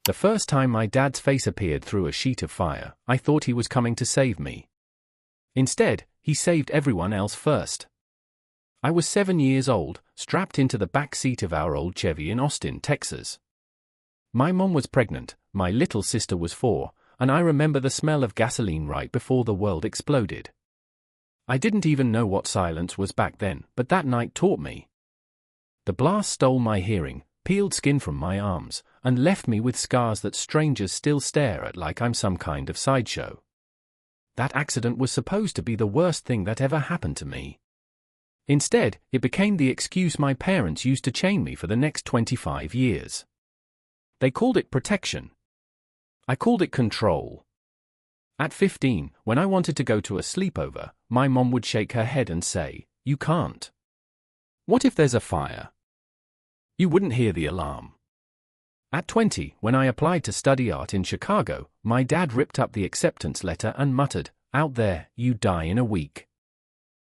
The first time my dad's face appeared through a sheet of fire, I thought he was coming to save me. Instead, he saved everyone else first. I was 7 years old, strapped into the back seat of our old Chevy in Austin, Texas. My mom was pregnant, my little sister was 4, and I remember the smell of gasoline right before the world exploded. I didn't even know what silence was back then, but that night taught me. The blast stole my hearing, peeled skin from my arms, and left me with scars that strangers still stare at like I'm some kind of sideshow. That accident was supposed to be the worst thing that ever happened to me. Instead, it became the excuse my parents used to chain me for the next 25 years. They called it protection. I called it control. At 15, when I wanted to go to a sleepover, my mom would shake her head and say, "You can't. What if there's a fire?" You wouldn't hear the alarm. At 20, when I applied to study art in Chicago, my dad ripped up the acceptance letter and muttered, "Out there, you die in a week."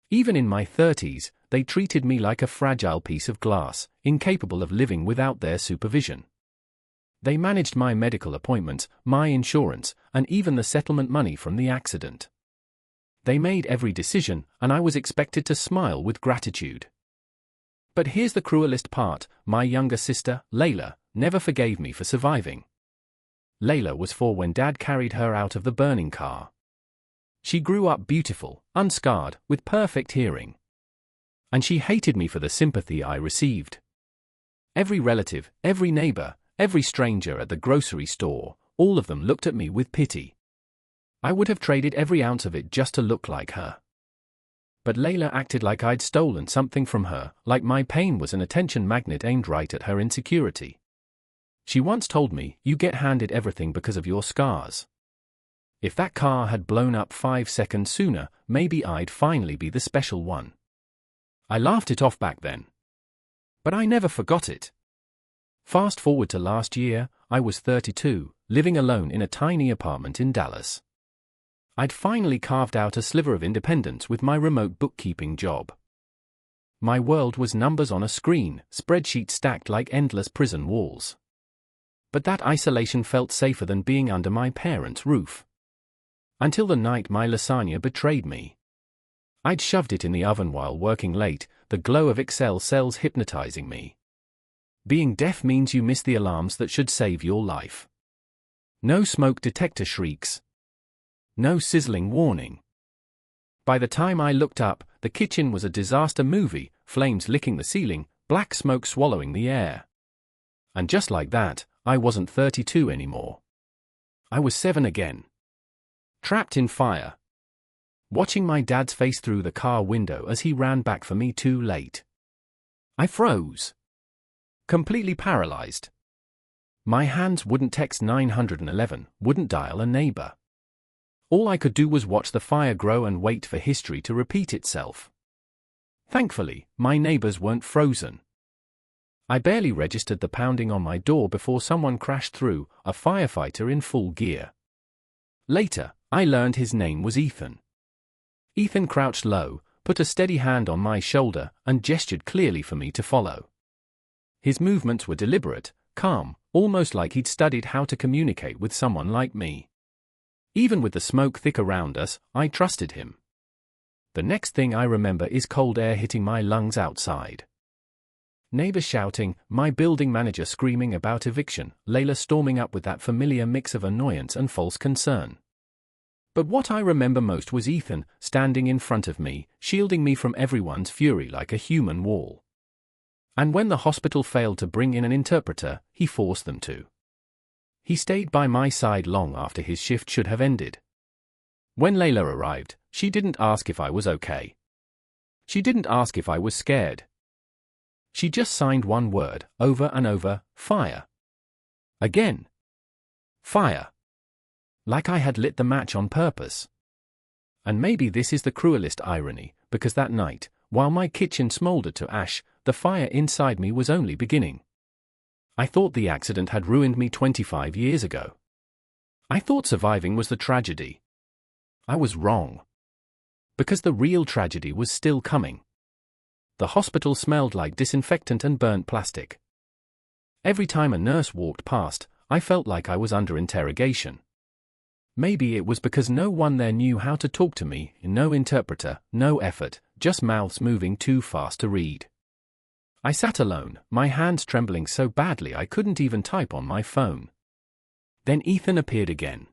Even in my 30s, they treated me like a fragile piece of glass, incapable of living without their supervision. They managed my medical appointments, my insurance, and even the settlement money from the accident. They made every decision, and I was expected to smile with gratitude. But here's the cruelest part: my younger sister, Layla, never forgave me for surviving. Layla was 4 when Dad carried her out of the burning car. She grew up beautiful, unscarred, with perfect hearing. And she hated me for the sympathy I received. Every relative, every neighbor, every stranger at the grocery store, all of them looked at me with pity. I would have traded every ounce of it just to look like her. But Layla acted like I'd stolen something from her, like my pain was an attention magnet aimed right at her insecurity. She once told me, "You get handed everything because of your scars." If that car had blown up 5 seconds sooner, maybe I'd finally be the special one. I laughed it off back then. But I never forgot it. Fast forward to last year, I was 32, living alone in a tiny apartment in Dallas. I'd finally carved out a sliver of independence with my remote bookkeeping job. My world was numbers on a screen, spreadsheets stacked like endless prison walls. But that isolation felt safer than being under my parents' roof. Until the night my lasagna betrayed me. I'd shoved it in the oven while working late, the glow of Excel cells hypnotizing me. Being deaf means you miss the alarms that should save your life. No smoke detector shrieks. No sizzling warning. By the time I looked up, the kitchen was a disaster movie, flames licking the ceiling, black smoke swallowing the air. And just like that, I wasn't 32 anymore. I was 7 again. Trapped in fire. Watching my dad's face through the car window as he ran back for me too late. I froze. Completely paralyzed. My hands wouldn't text 911, wouldn't dial a neighbor. All I could do was watch the fire grow and wait for history to repeat itself. Thankfully, my neighbors weren't frozen. I barely registered the pounding on my door before someone crashed through, a firefighter in full gear. Later, I learned his name was Ethan. Ethan crouched low, put a steady hand on my shoulder, and gestured clearly for me to follow. His movements were deliberate, calm, almost like he'd studied how to communicate with someone like me. Even with the smoke thick around us, I trusted him. The next thing I remember is cold air hitting my lungs outside. Neighbors shouting, my building manager screaming about eviction, Layla storming up with that familiar mix of annoyance and false concern. But what I remember most was Ethan, standing in front of me, shielding me from everyone's fury like a human wall. And when the hospital failed to bring in an interpreter, he forced them to. He stayed by my side long after his shift should have ended. When Layla arrived, she didn't ask if I was okay. She didn't ask if I was scared. She just signed one word, over and over, fire. Again. Fire. Like I had lit the match on purpose. And maybe this is the cruelest irony, because that night, while my kitchen smoldered to ash, the fire inside me was only beginning. I thought the accident had ruined me 25 years ago. I thought surviving was the tragedy. I was wrong. Because the real tragedy was still coming. The hospital smelled like disinfectant and burnt plastic. Every time a nurse walked past, I felt like I was under interrogation. Maybe it was because no one there knew how to talk to me, no interpreter, no effort, just mouths moving too fast to read. I sat alone, my hands trembling so badly I couldn't even type on my phone. Then Ethan appeared again.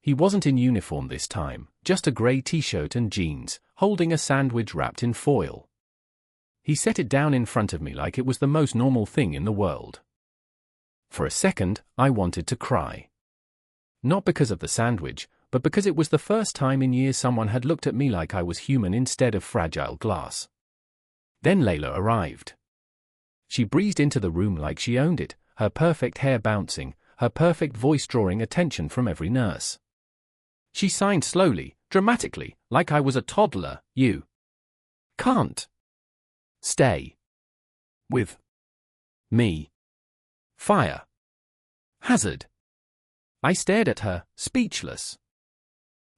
He wasn't in uniform this time, just a grey t-shirt and jeans, holding a sandwich wrapped in foil. He set it down in front of me like it was the most normal thing in the world. For a second, I wanted to cry. Not because of the sandwich, but because it was the first time in years someone had looked at me like I was human instead of fragile glass. Then Layla arrived. She breezed into the room like she owned it, her perfect hair bouncing, her perfect voice drawing attention from every nurse. She signed slowly, dramatically, like I was a toddler. "You can't stay with me. Fire hazard." I stared at her, speechless.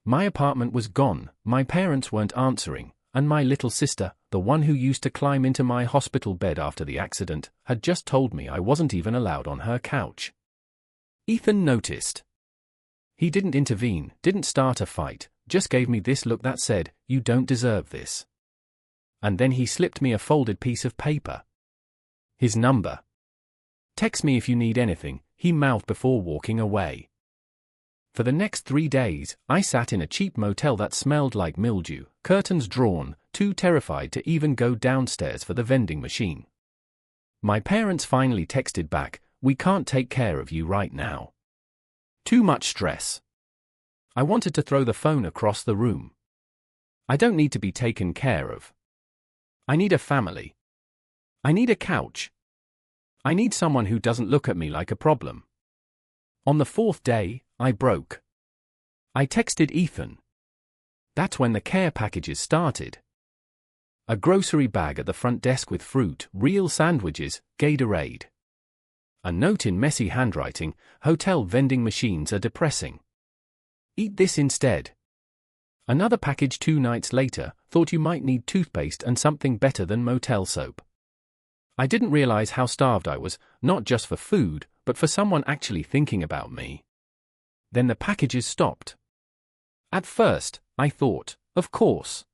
My apartment was gone, my parents weren't answering, and my little sister, the one who used to climb into my hospital bed after the accident, had just told me I wasn't even allowed on her couch. Ethan noticed. He didn't intervene, didn't start a fight, just gave me this look that said, "You don't deserve this." And then he slipped me a folded piece of paper. His number. "Text me if you need anything," he mouthed before walking away. For the next 3 days, I sat in a cheap motel that smelled like mildew, curtains drawn, too terrified to even go downstairs for the vending machine. My parents finally texted back, "We can't take care of you right now. Too much stress." I wanted to throw the phone across the room. I don't need to be taken care of. I need a family. I need a couch. I need someone who doesn't look at me like a problem. On the 4th day, I broke. I texted Ethan. That's when the care packages started. A grocery bag at the front desk with fruit, real sandwiches, Gatorade. A note in messy handwriting, "Hotel vending machines are depressing. Eat this instead." Another package 2 nights later, "Thought you might need toothpaste and something better than motel soap." I didn't realize how starved I was, not just for food, but for someone actually thinking about me. Then the packages stopped. At first, I thought, of course.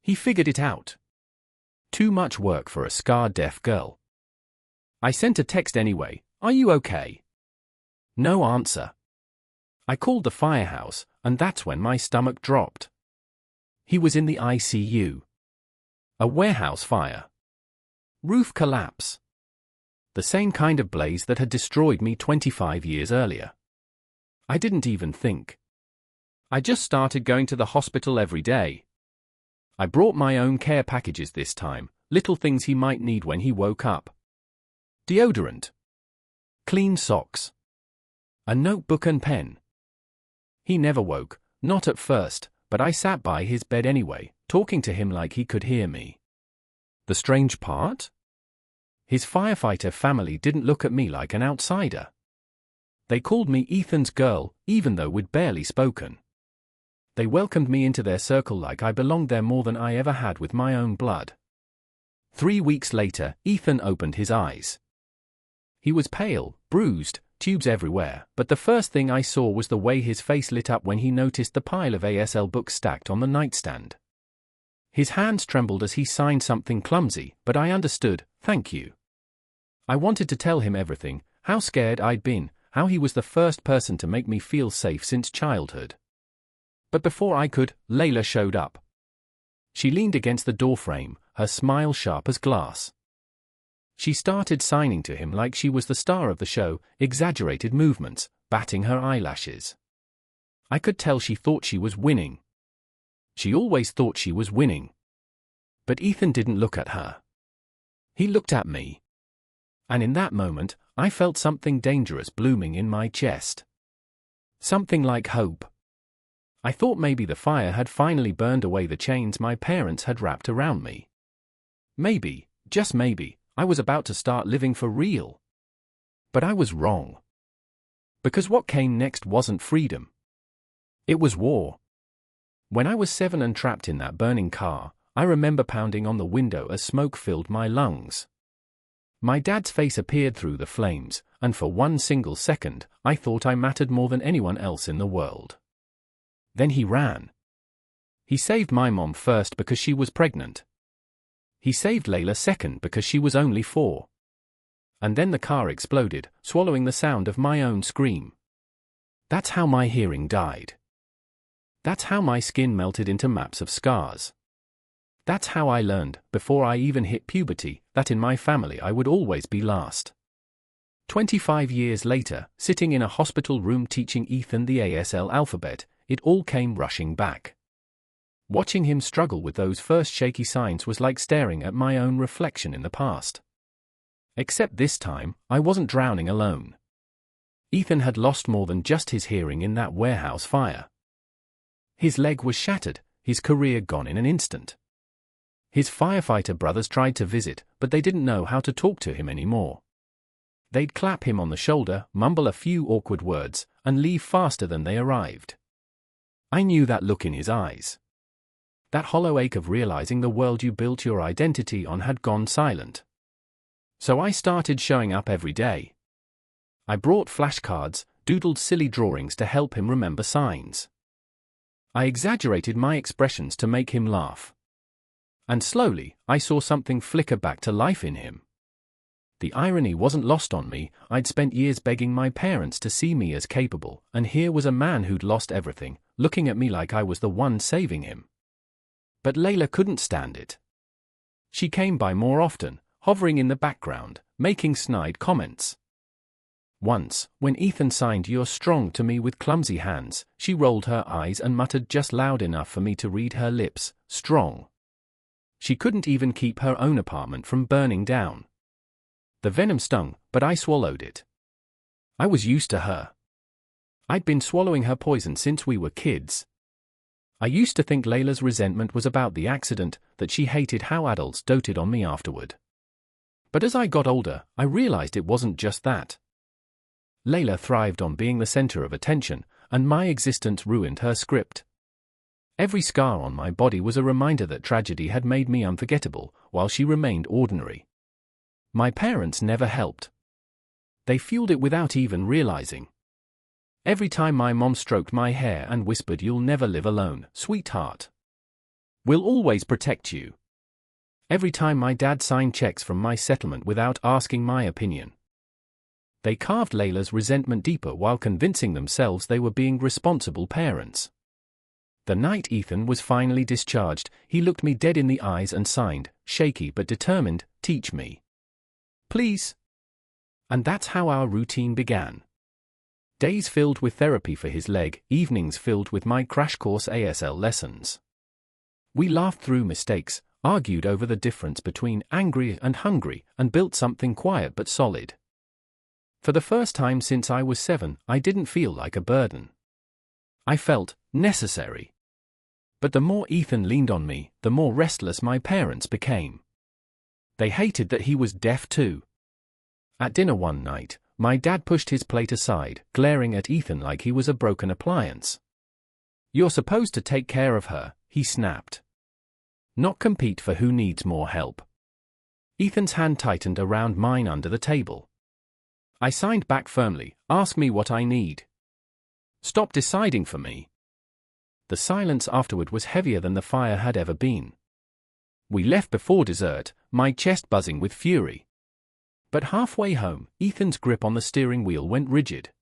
He figured it out. Too much work for a scarred deaf girl. I sent a text anyway, "Are you okay?" No answer. I called the firehouse, and that's when my stomach dropped. He was in the ICU. A warehouse fire. Roof collapse. The same kind of blaze that had destroyed me 25 years earlier. I didn't even think. I just started going to the hospital every day. I brought my own care packages this time, little things he might need when he woke up. Deodorant. Clean socks. A notebook and pen. He never woke, not at first, but I sat by his bed anyway, talking to him like he could hear me. The strange part? His firefighter family didn't look at me like an outsider. They called me Ethan's girl, even though we'd barely spoken. They welcomed me into their circle like I belonged there more than I ever had with my own blood. 3 weeks later, Ethan opened his eyes. He was pale, bruised, tubes everywhere, but the first thing I saw was the way his face lit up when he noticed the pile of ASL books stacked on the nightstand. His hands trembled as he signed something clumsy, but I understood, "Thank you." I wanted to tell him everything, how scared I'd been, how he was the first person to make me feel safe since childhood. But before I could, Layla showed up. She leaned against the doorframe, her smile sharp as glass. She started signing to him like she was the star of the show, exaggerated movements, batting her eyelashes. I could tell she thought she was winning. She always thought she was winning. But Ethan didn't look at her. He looked at me. And in that moment, I felt something dangerous blooming in my chest. Something like hope. I thought maybe the fire had finally burned away the chains my parents had wrapped around me. Maybe, just maybe, I was about to start living for real. But I was wrong. Because what came next wasn't freedom. It was war. When I was 7 and trapped in that burning car, I remember pounding on the window as smoke filled my lungs. My dad's face appeared through the flames, and for one single second, I thought I mattered more than anyone else in the world. Then he ran. He saved my mom first because she was pregnant. He saved Layla second because she was only 4. And then the car exploded, swallowing the sound of my own scream. That's how my hearing died. That's how my skin melted into maps of scars. That's how I learned, before I even hit puberty, that in my family I would always be last. 25 years later, sitting in a hospital room teaching Ethan the ASL alphabet, it all came rushing back. Watching him struggle with those first shaky signs was like staring at my own reflection in the past. Except this time, I wasn't drowning alone. Ethan had lost more than just his hearing in that warehouse fire. His leg was shattered, his career gone in an instant. His firefighter brothers tried to visit, but they didn't know how to talk to him anymore. They'd clap him on the shoulder, mumble a few awkward words, and leave faster than they arrived. I knew that look in his eyes. That hollow ache of realizing the world you built your identity on had gone silent. So I started showing up every day. I brought flashcards, doodled silly drawings to help him remember signs. I exaggerated my expressions to make him laugh. And slowly, I saw something flicker back to life in him. The irony wasn't lost on me. I'd spent years begging my parents to see me as capable, and here was a man who'd lost everything, looking at me like I was the one saving him. But Layla couldn't stand it. She came by more often, hovering in the background, making snide comments. Once, when Ethan signed "You're strong" to me with clumsy hands, she rolled her eyes and muttered just loud enough for me to read her lips, "Strong." She couldn't even keep her own apartment from burning down. The venom stung, but I swallowed it. I was used to her. I'd been swallowing her poison since we were kids. I used to think Layla's resentment was about the accident, that she hated how adults doted on me afterward. But as I got older, I realized it wasn't just that. Layla thrived on being the center of attention, and my existence ruined her script. Every scar on my body was a reminder that tragedy had made me unforgettable, while she remained ordinary. My parents never helped. They fueled it without even realizing. Every time my mom stroked my hair and whispered, "You'll never live alone, sweetheart. We'll always protect you." Every time my dad signed checks from my settlement without asking my opinion. They carved Layla's resentment deeper while convincing themselves they were being responsible parents. The night Ethan was finally discharged, he looked me dead in the eyes and signed, shaky but determined, "Teach me. Please." And that's how our routine began. Days filled with therapy for his leg, evenings filled with my crash course ASL lessons. We laughed through mistakes, argued over the difference between angry and hungry, and built something quiet but solid. For the first time since I was 7, I didn't feel like a burden. I felt necessary. But the more Ethan leaned on me, the more restless my parents became. They hated that he was deaf too. At dinner one night, my dad pushed his plate aside, glaring at Ethan like he was a broken appliance. "You're supposed to take care of her," he snapped. "Not compete for who needs more help." Ethan's hand tightened around mine under the table. I signed back firmly, "Ask me what I need. Stop deciding for me." The silence afterward was heavier than the fire had ever been. We left before dessert, my chest buzzing with fury. But halfway home, Ethan's grip on the steering wheel went rigid.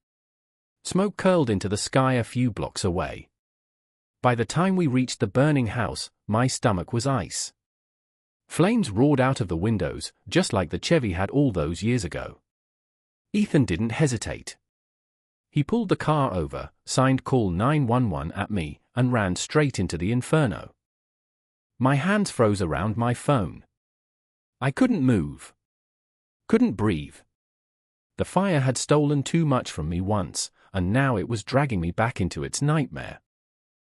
Smoke curled into the sky a few blocks away. By the time we reached the burning house, my stomach was ice. Flames roared out of the windows, just like the Chevy had all those years ago. Ethan didn't hesitate. He pulled the car over, signed "Call 911" at me, and ran straight into the inferno. My hands froze around my phone. I couldn't move. Couldn't breathe. The fire had stolen too much from me once, and now it was dragging me back into its nightmare.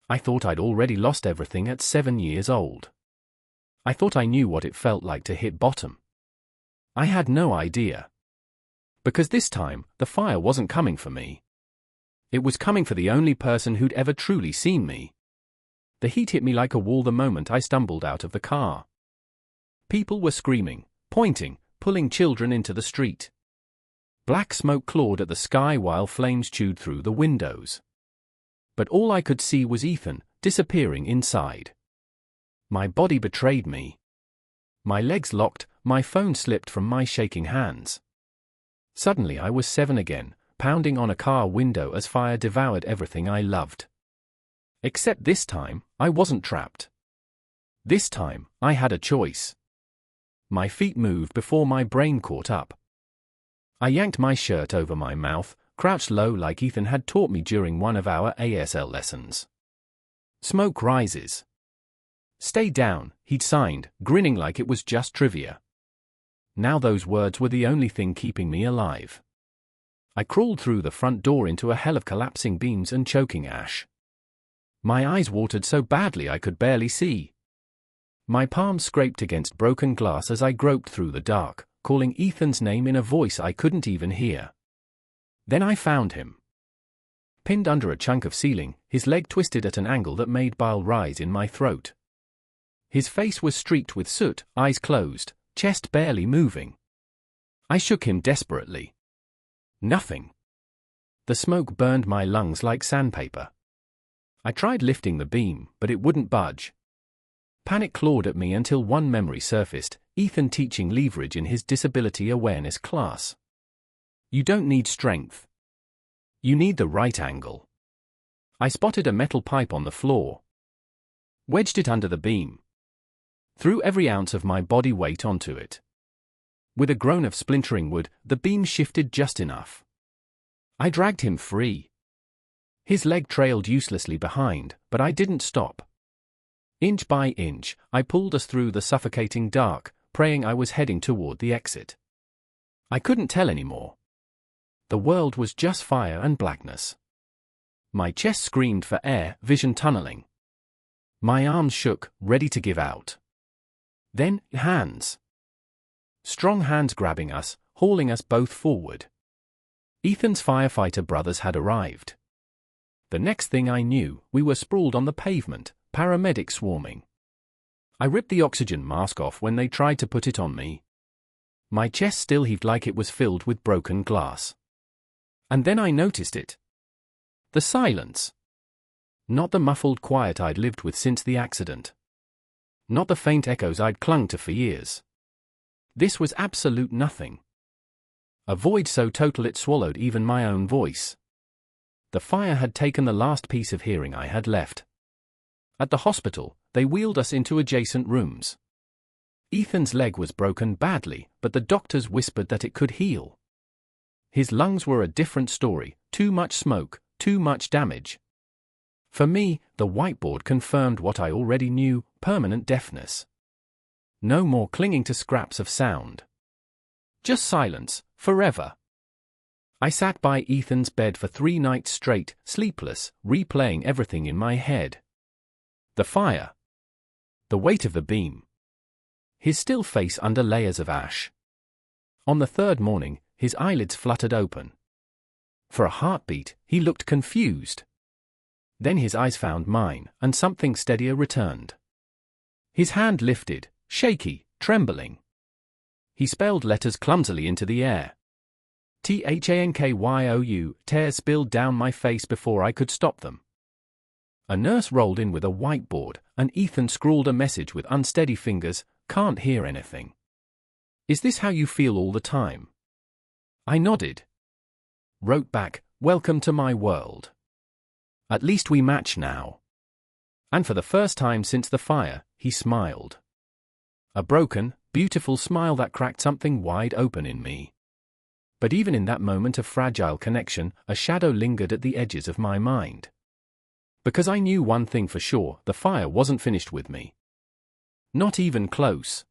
I thought I'd already lost everything at 7 years old. I thought I knew what it felt like to hit bottom. I had no idea. Because this time, the fire wasn't coming for me. It was coming for the only person who'd ever truly seen me. The heat hit me like a wall the moment I stumbled out of the car. People were screaming, pointing, pulling children into the street. Black smoke clawed at the sky while flames chewed through the windows. But all I could see was Ethan, disappearing inside. My body betrayed me. My legs locked, my phone slipped from my shaking hands. Suddenly I was 7 again, pounding on a car window as fire devoured everything I loved. Except this time, I wasn't trapped. This time, I had a choice. My feet moved before my brain caught up. I yanked my shirt over my mouth, crouched low like Ethan had taught me during one of our ASL lessons. Smoke rises. Stay down, he'd signed, grinning like it was just trivia. Now those words were the only thing keeping me alive. I crawled through the front door into a hell of collapsing beams and choking ash. My eyes watered so badly I could barely see. My palms scraped against broken glass as I groped through the dark, calling Ethan's name in a voice I couldn't even hear. Then I found him. Pinned under a chunk of ceiling, his leg twisted at an angle that made bile rise in my throat. His face was streaked with soot, eyes closed, chest barely moving. I shook him desperately. Nothing. The smoke burned my lungs like sandpaper. I tried lifting the beam, but it wouldn't budge. Panic clawed at me until one memory surfaced, Ethan teaching leverage in his disability awareness class. You don't need strength. You need the right angle. I spotted a metal pipe on the floor. Wedged it under the beam. Threw every ounce of my body weight onto it. With a groan of splintering wood, the beam shifted just enough. I dragged him free. His leg trailed uselessly behind, but I didn't stop. Inch by inch, I pulled us through the suffocating dark, praying I was heading toward the exit. I couldn't tell anymore. The world was just fire and blackness. My chest screamed for air, vision tunneling. My arms shook, ready to give out. Then, hands. Strong hands grabbing us, hauling us both forward. Ethan's firefighter brothers had arrived. The next thing I knew, we were sprawled on the pavement, paramedics swarming. I ripped the oxygen mask off when they tried to put it on me. My chest still heaved like it was filled with broken glass. And then I noticed it. The silence. Not the muffled quiet I'd lived with since the accident. Not the faint echoes I'd clung to for years. This was absolute nothing. A void so total it swallowed even my own voice. The fire had taken the last piece of hearing I had left. At the hospital, they wheeled us into adjacent rooms. Ethan's leg was broken badly, but the doctors whispered that it could heal. His lungs were a different story, too much smoke, too much damage. For me, the whiteboard confirmed what I already knew, permanent deafness. No more clinging to scraps of sound. Just silence, forever. I sat by Ethan's bed for 3 nights straight, sleepless, replaying everything in my head. The fire. The weight of the beam. His still face under layers of ash. On the 3rd morning, his eyelids fluttered open. For a heartbeat, he looked confused. Then his eyes found mine, and something steadier returned. His hand lifted, shaky, trembling. He spelled letters clumsily into the air. THANKYOU, tears spilled down my face before I could stop them. A nurse rolled in with a whiteboard, and Ethan scrawled a message with unsteady fingers, "Can't hear anything. Is this how you feel all the time?" I nodded. Wrote back, "Welcome to my world. At least we match now." And for the first time since the fire, he smiled. A broken, beautiful smile that cracked something wide open in me. But even in that moment of fragile connection, a shadow lingered at the edges of my mind. Because I knew one thing for sure, the fire wasn't finished with me. Not even close.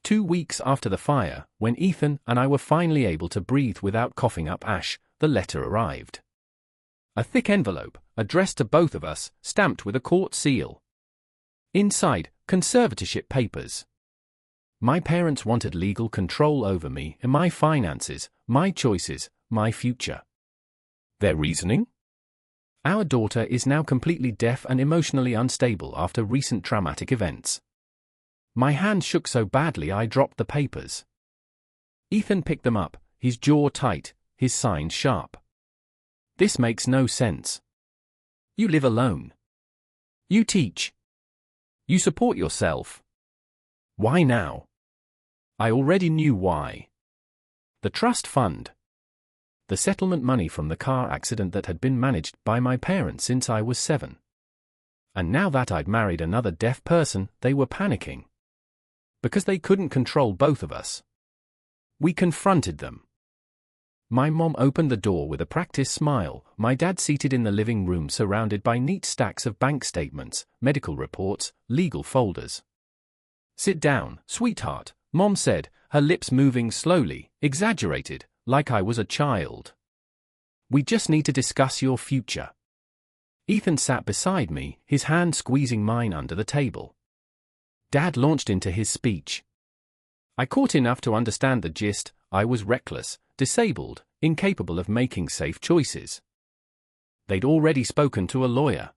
2 weeks after the fire, when Ethan and I were finally able to breathe without coughing up ash, the letter arrived. A thick envelope, addressed to both of us, stamped with a court seal. Inside, conservatorship papers. My parents wanted legal control over me and my finances, my choices, my future. Their reasoning? Our daughter is now completely deaf and emotionally unstable after recent traumatic events. My hand shook so badly I dropped the papers. Ethan picked them up, his jaw tight, his signs sharp. This makes no sense. You live alone. You teach. You support yourself. Why now? I already knew why. The trust fund. The settlement money from the car accident that had been managed by my parents since I was 7. And now that I'd married another deaf person, they were panicking. Because they couldn't control both of us. We confronted them. My mom opened the door with a practiced smile, my dad seated in the living room surrounded by neat stacks of bank statements, medical reports, legal folders. "Sit down, sweetheart," Mom said, her lips moving slowly, exaggerated, like I was a child. "We just need to discuss your future." Ethan sat beside me, his hand squeezing mine under the table. Dad launched into his speech. I caught enough to understand the gist. I was reckless, disabled, incapable of making safe choices. They'd already spoken to a lawyer.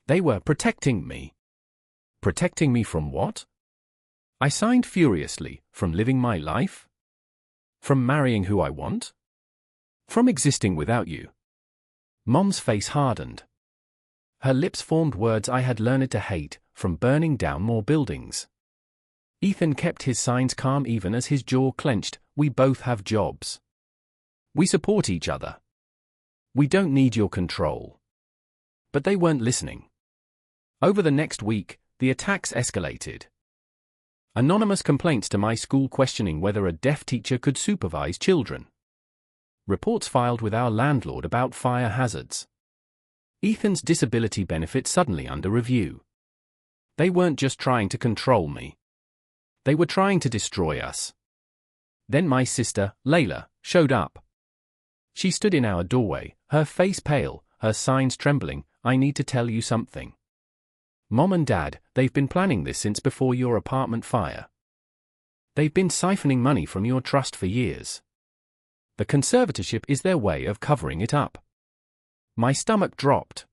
They were protecting me. Protecting me from what? I signed furiously. From living my life? From marrying who I want? From existing without you? Mom's face hardened. Her lips formed words I had learned to hate, from burning down more buildings. Ethan kept his signs calm even as his jaw clenched. We both have jobs. We support each other. We don't need your control. But they weren't listening. Over the next week, the attacks escalated. Anonymous complaints to my school questioning whether a deaf teacher could supervise children. Reports filed with our landlord about fire hazards. Ethan's disability benefit suddenly under review. They weren't just trying to control me. They were trying to destroy us. Then my sister, Layla, showed up. She stood in our doorway, her face pale, her signs trembling. "I need to tell you something. Mom and Dad, they've been planning this since before your apartment fire. They've been siphoning money from your trust for years. The conservatorship is their way of covering it up." My stomach dropped.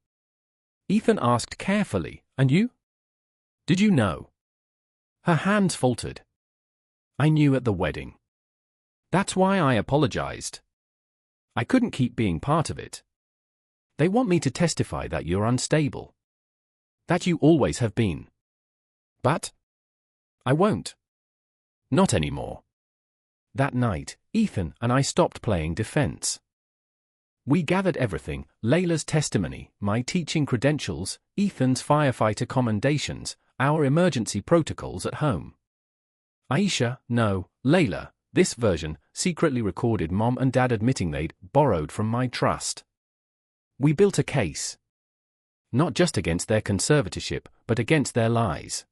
Ethan asked carefully, "And you? Did you know?" Her hands faltered. "I knew at the wedding. That's why I apologized. I couldn't keep being part of it. They want me to testify that you're unstable. That you always have been. But I won't. Not anymore." That night, Ethan and I stopped playing defense. We gathered everything: Layla's testimony, my teaching credentials, Ethan's firefighter commendations, our emergency protocols at home. Aisha, no, Layla, this version, secretly recorded Mom and Dad admitting they'd borrowed from my trust. We built a case. Not just against their conservatorship, but against their lies.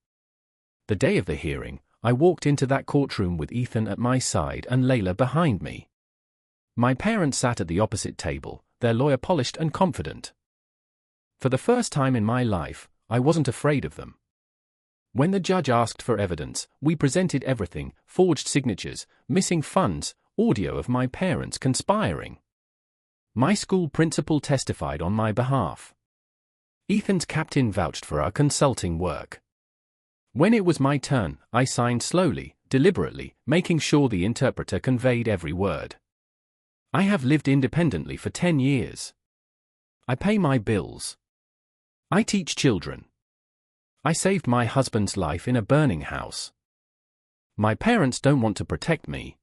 The day of the hearing, I walked into that courtroom with Ethan at my side and Layla behind me. My parents sat at the opposite table, their lawyer polished and confident. For the first time in my life, I wasn't afraid of them. When the judge asked for evidence, we presented everything: forged signatures, missing funds, audio of my parents conspiring. My school principal testified on my behalf. Ethan's captain vouched for our consulting work. When it was my turn, I signed slowly, deliberately, making sure the interpreter conveyed every word. I have lived independently for 10 years. I pay my bills. I teach children. I saved my husband's life in a burning house. My parents don't want to protect me.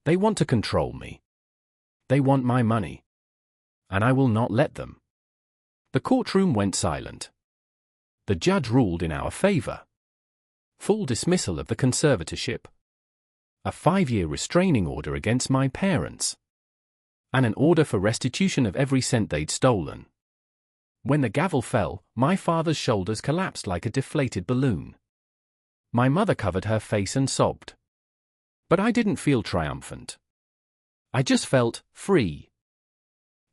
They want to control me. They want my money. And I will not let them. The courtroom went silent. The judge ruled in our favor. Full dismissal of the conservatorship. A 5-year restraining order against my parents. And an order for restitution of every cent they'd stolen. When the gavel fell, my father's shoulders collapsed like a deflated balloon. My mother covered her face and sobbed. But I didn't feel triumphant. I just felt free.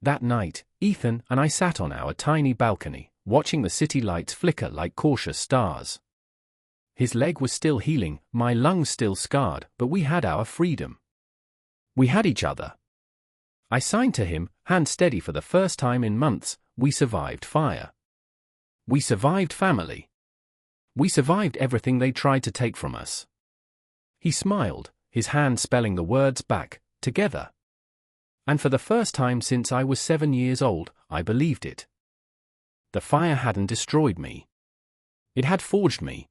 That night, Ethan and I sat on our tiny balcony, watching the city lights flicker like cautious stars. His leg was still healing, my lungs still scarred, but we had our freedom. We had each other. I signed to him, hand steady for the first time in months. We survived fire. We survived family. We survived everything they tried to take from us. He smiled, his hand spelling the words back, together. And for the first time since I was 7 years old, I believed it. The fire hadn't destroyed me. It had forged me.